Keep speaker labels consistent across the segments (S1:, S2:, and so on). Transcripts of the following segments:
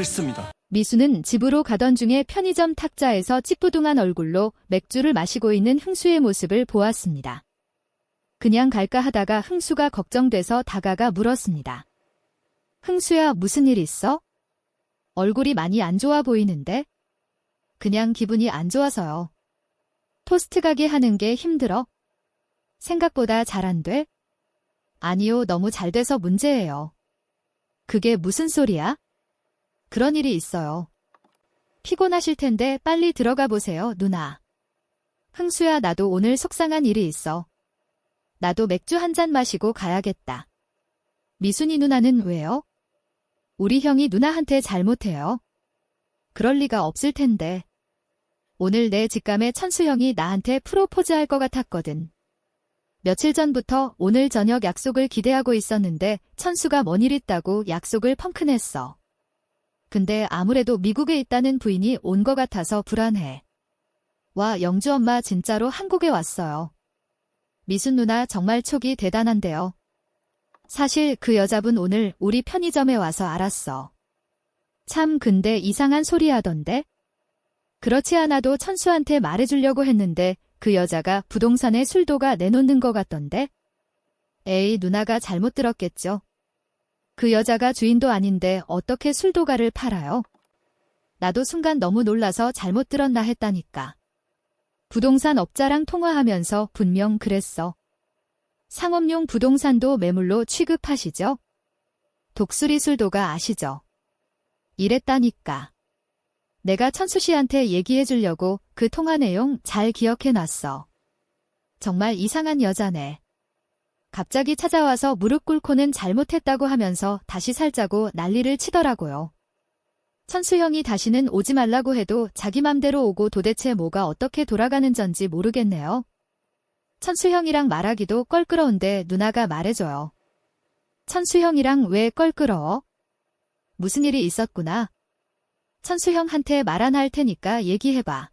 S1: 했습니다.
S2: 미수는 집으로 가던 중에 편의점 탁자에서 찌뿌둥한 얼굴로 맥주를 마시고 있는 흥수의 모습을 보았습니다. 그냥 갈까 하다가 흥수가 걱정돼서 다가가 물었습니다. 흥수야, 무슨 일 있어? 얼굴이 많이 안 좋아 보이는데? 그냥 기분이 안 좋아서요. 토스트 가게 하는 게 힘들어? 생각보다 잘 안 돼? 아니요, 너무 잘 돼서 문제예요. 그게 무슨 소리야? 그런 일이 있어요. 피곤하실 텐데 빨리 들어가 보세요, 누나. 흥수야, 나도 오늘 속상한 일이 있어. 나도 맥주 한 잔 마시고 가야겠다. 미순이 누나는 왜요? 우리 형이 누나한테 잘못해요. 그럴 리가 없을 텐데. 오늘 내 직감에 천수 형이 나한테 프로포즈 할 것 같았거든. 며칠 전부터 오늘 저녁 약속을 기대하고 있었는데 천수가 뭔 일 있다고 약속을 펑크냈어. 근데 아무래도 미국에 있다는 부인이 온 것 같아서 불안해. 와, 영주 엄마 진짜로 한국에 왔어요. 미순 누나 정말 촉이 대단한데요. 사실 그 여자분 오늘 우리 편의점에 와서 알았어. 참 근데 이상한 소리 하던데? 그렇지 않아도 천수한테 말해주려고 했는데 그 여자가 부동산에 술도가 내놓는 것 같던데? 에이, 누나가 잘못 들었겠죠. 그 여자가 주인도 아닌데 어떻게 술도가를 팔아요? 나도 순간 너무 놀라서 잘못 들었나 했다니까. 부동산 업자랑 통화하면서 분명 그랬어. 상업용 부동산도 매물로 취급하시죠? 독수리 술도가 아시죠? 이랬다니까. 내가 천수 씨한테 얘기해 주려고 그 통화 내용 잘 기억해 놨어. 정말 이상한 여자네. 갑자기 찾아와서 무릎 꿇고는 잘못했다고 하면서 다시 살자고 난리를 치더라고요. 천수 형이 다시는 오지 말라고 해도 자기 맘대로 오고 도대체 뭐가 어떻게 돌아가는 전지 모르겠네요. 천수 형이랑 말하기도 껄끄러운데 누나가 말해줘요. 천수 형이랑 왜 껄끄러워? 무슨 일이 있었구나. 천수 형한테 말 안 할 테니까 얘기해봐.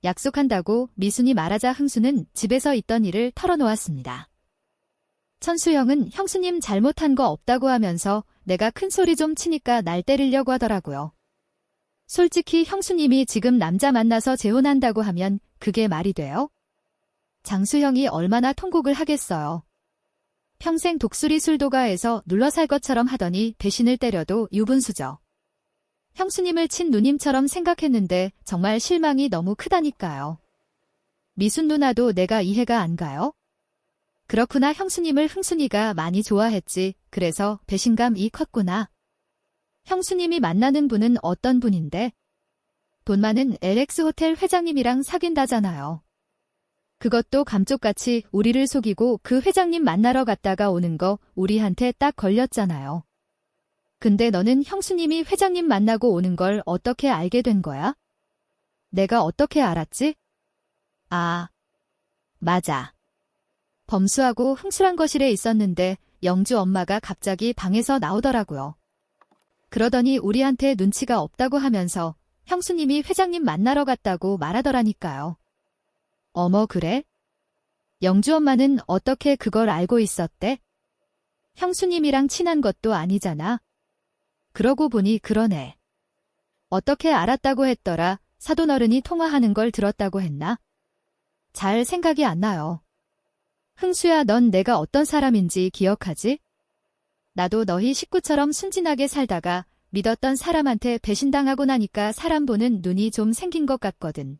S2: 약속한다고 미순이 말하자 흥수는 집에서 있던 일을 털어놓았습니다. 천수 형은 형수님 잘못한 거 없다고 하면서 내가 큰 소리 좀 치니까 날 때리려고 하더라고요. 솔직히 형수님이 지금 남자 만나서 재혼한다고 하면 그게 말이 돼요? 장수 형이 얼마나 통곡을 하겠어요. 평생 독수리 술도가에서 눌러 살 것처럼 하더니 배신을 때려도 유분수죠. 형수님을 친 누님처럼 생각했는데 정말 실망이 너무 크다니까요. 미순 누나도 내가 이해가 안 가요? 그렇구나, 형수님을 흥순이가 많이 좋아했지. 그래서 배신감이 컸구나. 형수님이 만나는 분은 어떤 분인데? 돈 많은 LX 호텔 회장님이랑 사귄다잖아요. 그것도 감쪽같이 우리를 속이고 그 회장님 만나러 갔다가 오는 거 우리한테 딱 걸렸잖아요. 근데 너는 형수님이 회장님 만나고 오는 걸 어떻게 알게 된 거야? 내가 어떻게 알았지? 아, 맞아. 범수하고 흥수란 거실에 있었는데 영주 엄마가 갑자기 방에서 나오더라고요. 그러더니 우리한테 눈치가 없다고 하면서 형수님이 회장님 만나러 갔다고 말하더라니까요. 어머, 그래? 영주 엄마는 어떻게 그걸 알고 있었대? 형수님이랑 친한 것도 아니잖아. 그러고 보니 그러네. 어떻게 알았다고 했더라? 사돈어른이 통화하는 걸 들었다고 했나? 잘 생각이 안 나요. 흥수야, 넌 내가 어떤 사람인지 기억하지? 나도 너희 식구처럼 순진하게 살다가 믿었던 사람한테 배신당하고 나니까 사람 보는 눈이 좀 생긴 것 같거든.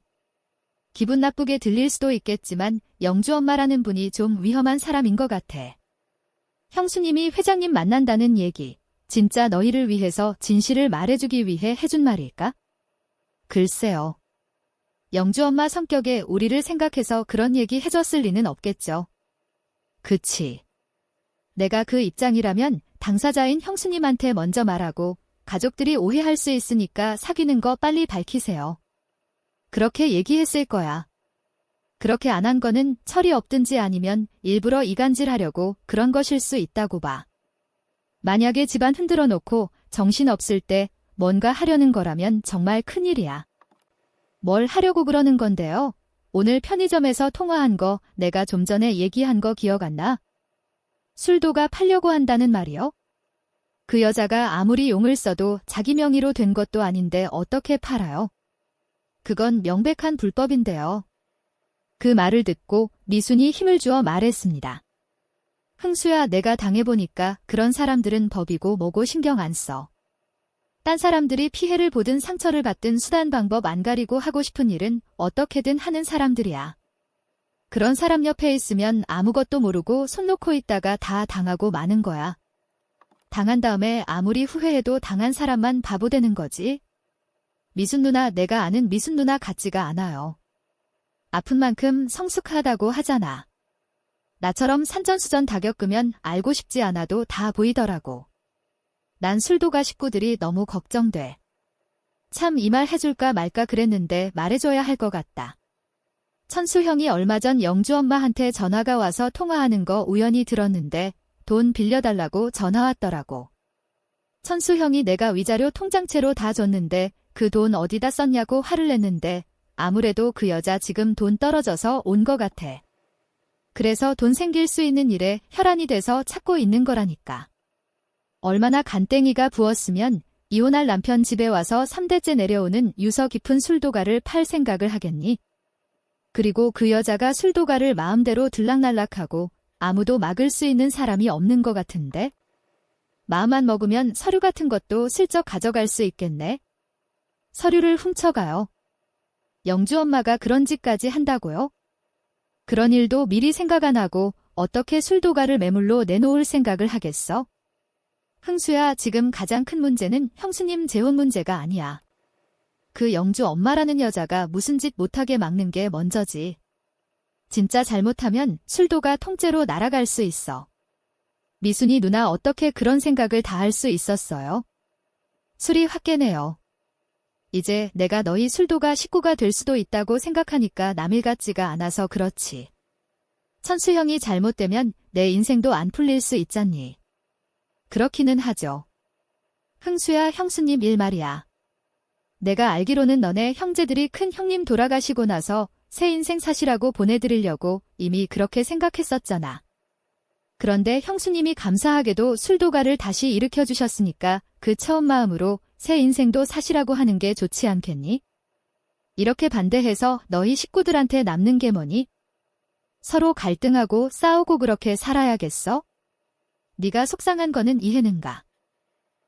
S2: 기분 나쁘게 들릴 수도 있겠지만 영주 엄마라는 분이 좀 위험한 사람인 것 같아. 형수님이 회장님 만난다는 얘기, 진짜 너희를 위해서 진실을 말해주기 위해 해준 말일까? 글쎄요. 영주 엄마 성격에 우리를 생각해서 그런 얘기 해줬을 리는 없겠죠. 그치. 내가 그 입장이라면 당사자인 형수님한테 먼저 말하고 가족들이 오해할 수 있으니까 사귀는 거 빨리 밝히세요. 그렇게 얘기했을 거야. 그렇게 안 한 거는 철이 없든지 아니면 일부러 이간질하려고 그런 것일 수 있다고 봐. 만약에 집안 흔들어 놓고 정신없을 때 뭔가 하려는 거라면 정말 큰일이야. 뭘 하려고 그러는 건데요? 오늘 편의점에서 통화한 거 내가 좀 전에 얘기한 거 기억 안 나? 술도가 팔려고 한다는 말이요? 그 여자가 아무리 용을 써도 자기 명의로 된 것도 아닌데 어떻게 팔아요? 그건 명백한 불법인데요. 그 말을 듣고 미순이 힘을 주어 말했습니다. 흥수야, 내가 당해보니까 그런 사람들은 법이고 뭐고 신경 안 써. 딴 사람들이 피해를 보든 상처를 받든 수단 방법 안 가리고 하고 싶은 일은 어떻게든 하는 사람들이야. 그런 사람 옆에 있으면 아무것도 모르고 손 놓고 있다가 다 당하고 마는 거야. 당한 다음에 아무리 후회해도 당한 사람만 바보 되는 거지. 미순 누나, 내가 아는 미순 누나 같지가 않아요. 아픈 만큼 성숙하다고 하잖아. 나처럼 산전수전 다 겪으면 알고 싶지 않아도 다 보이더라고. 난 술도가 식구들이 너무 걱정돼. 참 이 말 해줄까 말까 그랬는데 말해줘야 할 것 같다. 천수 형이 얼마 전 영주 엄마한테 전화가 와서 통화하는 거 우연히 들었는데 돈 빌려달라고 전화 왔더라고. 천수 형이 내가 위자료 통장채로 다 줬는데 그 돈 어디다 썼냐고 화를 냈는데 아무래도 그 여자 지금 돈 떨어져서 온 거 같아. 그래서 돈 생길 수 있는 일에 혈안이 돼서 찾고 있는 거라니까. 얼마나 간땡이가 부었으면 이혼할 남편 집에 와서 3대째 내려오는 유서 깊은 술도가를 팔 생각을 하겠니? 그리고 그 여자가 술도가를 마음대로 들락날락하고 아무도 막을 수 있는 사람이 없는 것 같은데? 마음만 먹으면 서류 같은 것도 슬쩍 가져갈 수 있겠네? 서류를 훔쳐가요. 영주 엄마가 그런 짓까지 한다고요? 그런 일도 미리 생각 안 하고 어떻게 술도가를 매물로 내놓을 생각을 하겠어? 흥수야, 지금 가장 큰 문제는 형수님 재혼 문제가 아니야. 그 영주 엄마라는 여자가 무슨 짓 못하게 막는 게 먼저지. 진짜 잘못하면 술도가 통째로 날아갈 수 있어. 미순이 누나, 어떻게 그런 생각을 다 할 수 있었어요? 술이 확 깨네요. 이제 내가 너희 술도가 식구가 될 수도 있다고 생각하니까 남일 같지가 않아서 그렇지. 천수 형이 잘못되면 내 인생도 안 풀릴 수 있잖니. 그렇기는 하죠. 흥수야, 형수님 일 말이야. 내가 알기로는 너네 형제들이 큰 형님 돌아가시고 나서 새 인생 사시라고 보내드리려고 이미 그렇게 생각했었잖아. 그런데 형수님이 감사하게도 술도가를 다시 일으켜주셨으니까 그 처음 마음으로 새 인생도 사시라고 하는 게 좋지 않겠니? 이렇게 반대해서 너희 식구들한테 남는 게 뭐니? 서로 갈등하고 싸우고 그렇게 살아야겠어? 네가 속상한 거는 이해는가?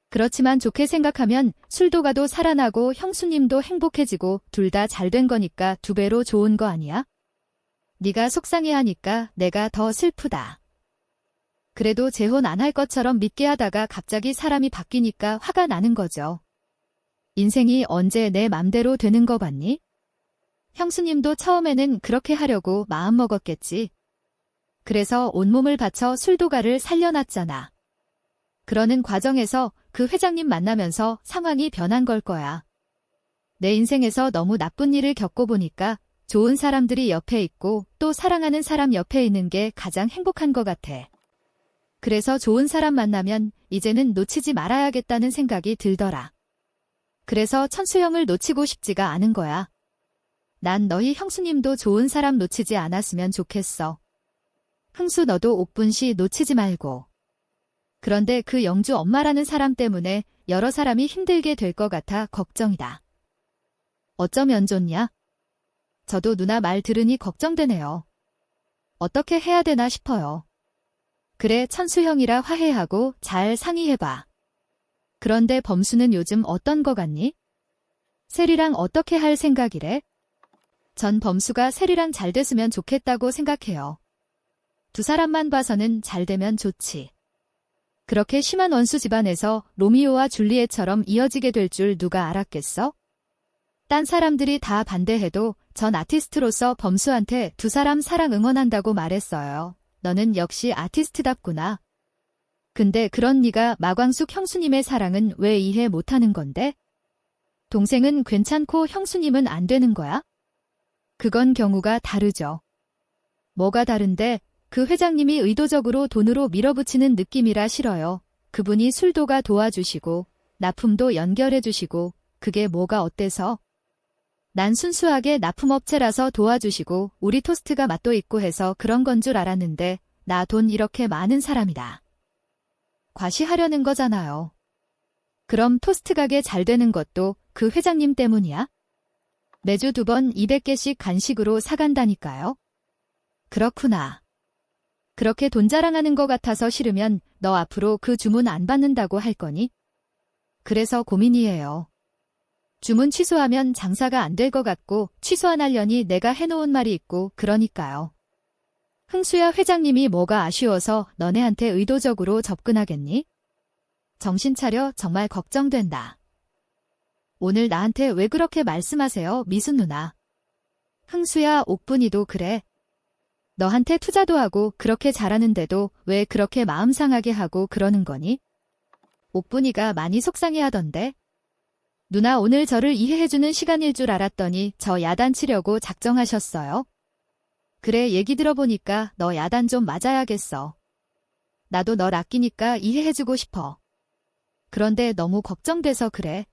S2: 그렇지만 좋게 생각하면 술도가도 살아나고 형수님도 행복해지고 둘 다 잘된 거니까 2배로 좋은 거 아니야? 네가 속상해하니까 내가 더 슬프다. 그래도 재혼 안 할 것처럼 믿게 하다가 갑자기 사람이 바뀌니까 화가 나는 거죠. 인생이 언제 내 맘대로 되는 거 봤니? 형수님도 처음에는 그렇게 하려고 마음먹었겠지. 그래서 온몸을 바쳐 술도가를 살려놨잖아. 그러는 과정에서 그 회장님 만나면서 상황이 변한 걸 거야. 내 인생에서 너무 나쁜 일을 겪고 보니까 좋은 사람들이 옆에 있고 또 사랑하는 사람 옆에 있는 게 가장 행복한 것 같아. 그래서 좋은 사람 만나면 이제는 놓치지 말아야겠다는 생각이 들더라. 그래서 천수 형을 놓치고 싶지가 않은 거야. 난 너희 형수님도 좋은 사람 놓치지 않았으면 좋겠어. 흥수, 너도 옥분씨 놓치지 말고. 그런데 그 영주 엄마라는 사람 때문에 여러 사람이 힘들게 될 것 같아 걱정이다. 어쩌면 좋냐? 저도 누나 말 들으니 걱정되네요. 어떻게 해야 되나 싶어요. 그래, 천수 형이라 화해하고 잘 상의해봐. 그런데 범수는 요즘 어떤 거 같니? 세리랑 어떻게 할 생각이래? 전 범수가 세리랑 잘 됐으면 좋겠다고 생각해요. 2 사람만 봐서는 잘 되면 좋지. 그렇게 심한 원수 집안에서 로미오와 줄리엣처럼 이어지게 될 줄 누가 알았겠어? 딴 사람들이 다 반대해도 전 아티스트로서 범수한테 2 사람 사랑 응원한다고 말했어요. 너는 역시 아티스트답구나. 근데 그런 네가 마광숙 형수님의 사랑은 왜 이해 못하는 건데? 동생은 괜찮고 형수님은 안 되는 거야? 그건 경우가 다르죠. 뭐가 다른데? 그 회장님이 의도적으로 돈으로 밀어붙이는 느낌이라 싫어요. 그분이 술도가 도와주시고 납품도 연결해주시고 그게 뭐가 어때서? 난 순수하게 납품업체라서 도와주시고 우리 토스트가 맛도 있고 해서 그런 건 줄 알았는데 나 돈 이렇게 많은 사람이다. 과시하려는 거잖아요. 그럼 토스트 가게 잘 되는 것도 그 회장님 때문이야? 매주 2번 200개씩 간식으로 사간다니까요. 그렇구나. 그렇게 돈 자랑하는 것 같아서 싫으면 너 앞으로 그 주문 안 받는다고 할 거니? 그래서 고민이에요. 주문 취소하면 장사가 안 될 것 같고 취소 안 하려니 내가 해놓은 말이 있고 그러니까요. 흥수야, 회장님이 뭐가 아쉬워서 너네한테 의도적으로 접근하겠니? 정신 차려, 정말 걱정된다. 오늘 나한테 왜 그렇게 말씀하세요, 미순 누나. 흥수야, 옥분이도 그래. 너한테 투자도 하고 그렇게 잘하는데도 왜 그렇게 마음 상하게 하고 그러는 거니? 옥분이가 많이 속상해하던데. 누나, 오늘 저를 이해해주는 시간일 줄 알았더니 저 야단치려고 작정하셨어요? 그래, 얘기 들어보니까 너 야단 좀 맞아야겠어. 나도 널 아끼니까 이해해주고 싶어. 그런데 너무 걱정돼서 그래.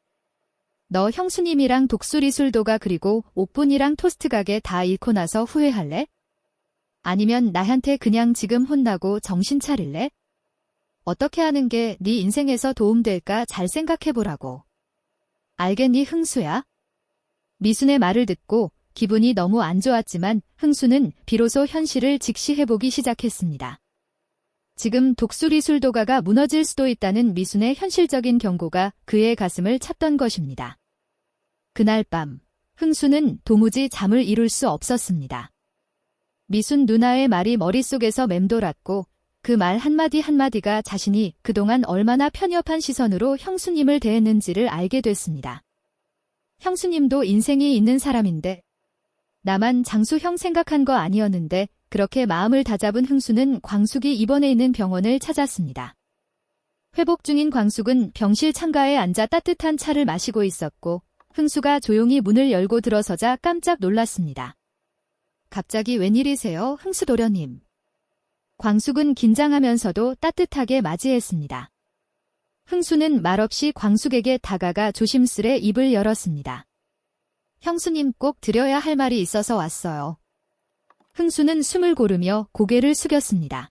S2: 너 형수님이랑 독수리 술도가 그리고 옥분이랑 토스트 가게 다 잃고 나서 후회할래? 아니면 나한테 그냥 지금 혼나고 정신 차릴래? 어떻게 하는 게 네 인생에서 도움될까 잘 생각해보라고. 알겠니, 흥수야? 미순의 말을 듣고 기분이 너무 안 좋았지만 흥수는 비로소 현실을 직시해보기 시작했습니다. 지금 독수리 술도가가 무너질 수도 있다는 미순의 현실적인 경고가 그의 가슴을 찼던 것입니다. 그날 밤, 흥수는 도무지 잠을 이룰 수 없었습니다. 미순 누나의 말이 머릿속에서 맴돌았고 그 말 한마디 한마디가 자신이 그동안 얼마나 편협한 시선으로 형수님을 대했는지를 알게 됐습니다. 형수님도 인생이 있는 사람인데 나만 장수형 생각한 거 아니었는데 그렇게 마음을 다잡은 흥수는 광숙이 입원해 있는 병원을 찾았습니다. 회복 중인 광숙은 병실 창가에 앉아 따뜻한 차를 마시고 있었고 흥수가 조용히 문을 열고 들어서자 깜짝 놀랐습니다. 갑자기 웬일이세요, 흥수 도련님? 광숙은 긴장하면서도 따뜻하게 맞이했습니다. 흥수는 말없이 광숙에게 다가가 조심스레 입을 열었습니다. 형수님, 꼭 드려야 할 말이 있어서 왔어요. 흥수는 숨을 고르며 고개를 숙였습니다.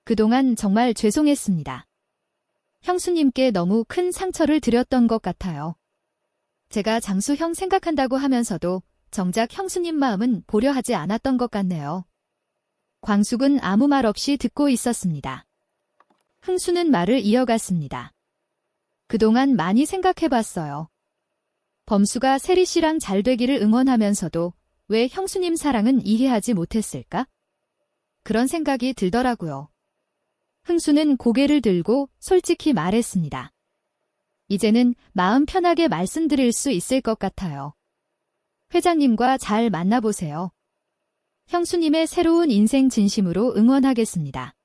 S2: 그동안 정말 죄송했습니다. 형수님께 너무 큰 상처를 드렸던 것 같아요. 제가 장수형 생각한다고 하면서도 정작 형수님 마음은 보려 하지 않았던 것 같네요. 광숙은 아무 말 없이 듣고 있었습니다. 흥수는 말을 이어갔습니다. 그동안 많이 생각해봤어요. 범수가 세리 씨랑 잘 되기를 응원하면서도 왜 형수님 사랑은 이해하지 못했을까? 그런 생각이 들더라고요. 흥수는 고개를 들고 솔직히 말했습니다. 이제는 마음 편하게 말씀드릴 수 있을 것 같아요. 회장님과 잘 만나보세요. 형수님의 새로운 인생 진심으로 응원하겠습니다.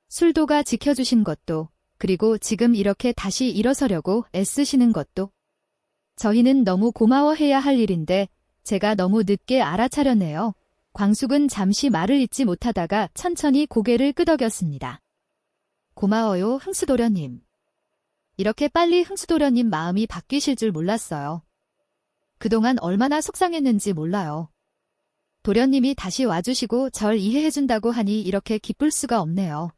S2: 술도가 지켜주신 것도, 그리고 지금 이렇게 다시 일어서려고 애쓰시는 것도 저희는 너무 고마워해야 할 일인데 제가 너무 늦게 알아차렸네요. 광숙은 잠시 말을 잇지 못하다가 천천히 고개를 끄덕였습니다. 고마워요, 흥수도련님. 이렇게 빨리 흥수도련님 마음이 바뀌실 줄 몰랐어요. 그동안 얼마나 속상했는지 몰라요. 도련님이 다시 와주시고 절 이해해준다고 하니 이렇게 기쁠 수가 없네요.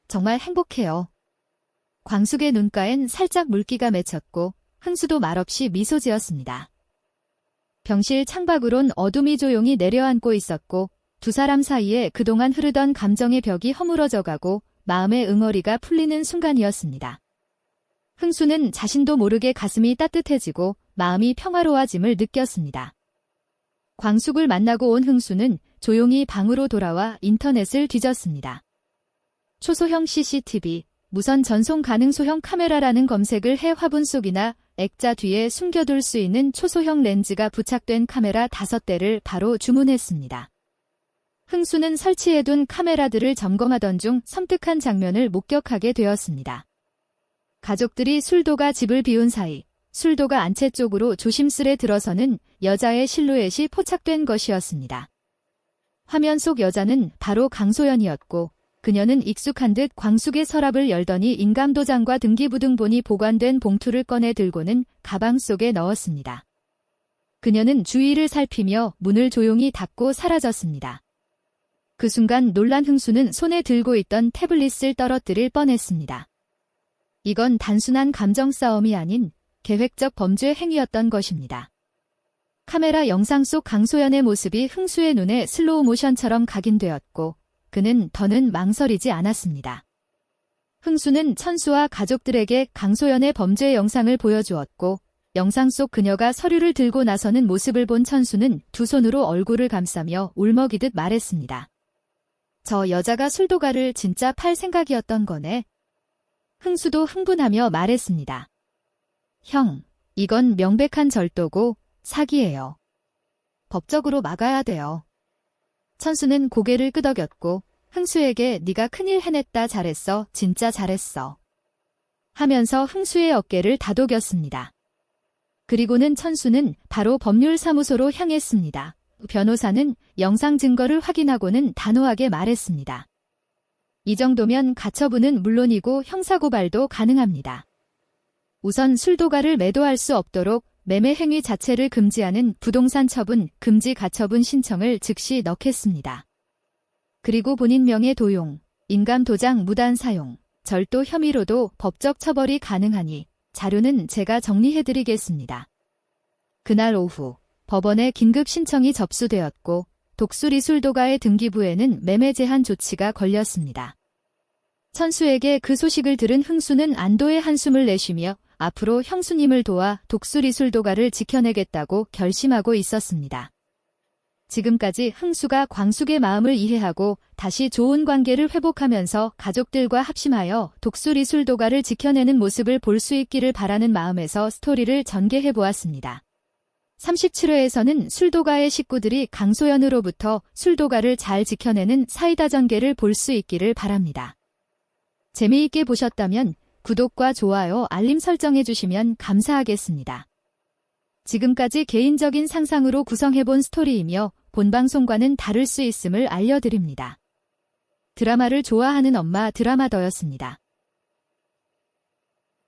S2: 정말 행복해요. 광숙의 눈가엔 살짝 물기가 맺혔고 흥수도 말없이 미소 지었습니다. 병실 창밖으론 어둠이 조용히 내려앉고 있었고 두 사람 사이에 그동안 흐르던 감정의 벽이 허물어져 가고 마음의 응어리가 풀리는 순간이었습니다. 흥수는 자신도 모르게 가슴이 따뜻해지고 마음이 평화로워짐을 느꼈습니다. 광숙을 만나고 온 흥수는 조용히 방으로 돌아와 인터넷을 뒤졌습니다. 초소형 CCTV, 무선 전송 가능 소형 카메라라는 검색을 해 화분 속이나 액자 뒤에 숨겨둘 수 있는 초소형 렌즈가 부착된 카메라 5대를 바로 주문했습니다. 흥수는 설치해둔 카메라들을 점검하던 중 섬뜩한 장면을 목격하게 되었습니다. 가족들이 술도가 집을 비운 사이 술도가 안채 쪽으로 조심스레 들어서는 여자의 실루엣이 포착된 것이었습니다. 화면 속 여자는 바로 강소연이었고 그녀는 익숙한 듯 광숙의 서랍을 열더니 인감도장과 등기부등본이 보관된 봉투를 꺼내 들고는 가방 속에 넣었습니다. 그녀는 주위를 살피며 문을 조용히 닫고 사라졌습니다. 그 순간 놀란 흥수는 손에 들고 있던 태블릿을 떨어뜨릴 뻔했습니다. 이건 단순한 감정 싸움이 아닌 계획적 범죄 행위였던 것입니다. 카메라 영상 속 강소연의 모습이 흥수의 눈에 슬로우 모션처럼 각인되었고 그는 더는 망설이지 않았습니다. 흥수는 천수와 가족들에게 강소연의 범죄 영상을 보여주었고 영상 속 그녀가 서류를 들고 나서는 모습을 본 천수는 두 손으로 얼굴을 감싸며 울먹이듯 말했습니다. 저 여자가 술도가를 진짜 팔 생각이었던 거네. 흥수도 흥분하며 말했습니다. 형, 이건 명백한 절도고 사기예요. 법적으로 막아야 돼요. 천수는 고개를 끄덕였고 흥수에게 네가 큰일 해냈다 잘했어 진짜 잘했어 하면서 흥수의 어깨를 다독였습니다. 그리고는 천수는 바로 법률사무소로 향했습니다. 변호사는 영상 증거를 확인하고는 단호하게 말했습니다. 이 정도면 가처분은 물론이고 형사고발도 가능합니다. 우선 술도가를 매도할 수 없도록 매매 행위 자체를 금지하는 부동산 처분 금지 가처분 신청을 즉시 넣겠습니다. 그리고 본인 명의 도용, 인감 도장 무단 사용, 절도 혐의로도 법적 처벌이 가능하니 자료는 제가 정리해드리겠습니다. 그날 오후 법원에 긴급 신청이 접수되었고 독수리 술도가의 등기부에는 매매 제한 조치가 걸렸습니다. 천수에게 그 소식을 들은 흥수는 안도의 한숨을 내쉬며 앞으로 형수님을 도와 독수리 술도가를 지켜내겠다고 결심하고 있었습니다. 지금까지 흥수가 광숙의 마음을 이해하고 다시 좋은 관계를 회복하면서 가족들과 합심하여 독수리 술도가를 지켜내는 모습을 볼 수 있기를 바라는 마음에서 스토리를 전개해 보았습니다. 37회에서는 술도가의 식구들이 강소연으로부터 술도가를 잘 지켜내는 사이다 전개를 볼 수 있기를 바랍니다. 재미있게 보셨다면 구독과 좋아요, 알림 설정해 주시면 감사하겠습니다. 지금까지 개인적인 상상으로 구성해본 스토리이며 본방송과는 다를 수 있음을 알려드립니다. 드라마를 좋아하는 엄마 드라마더였습니다.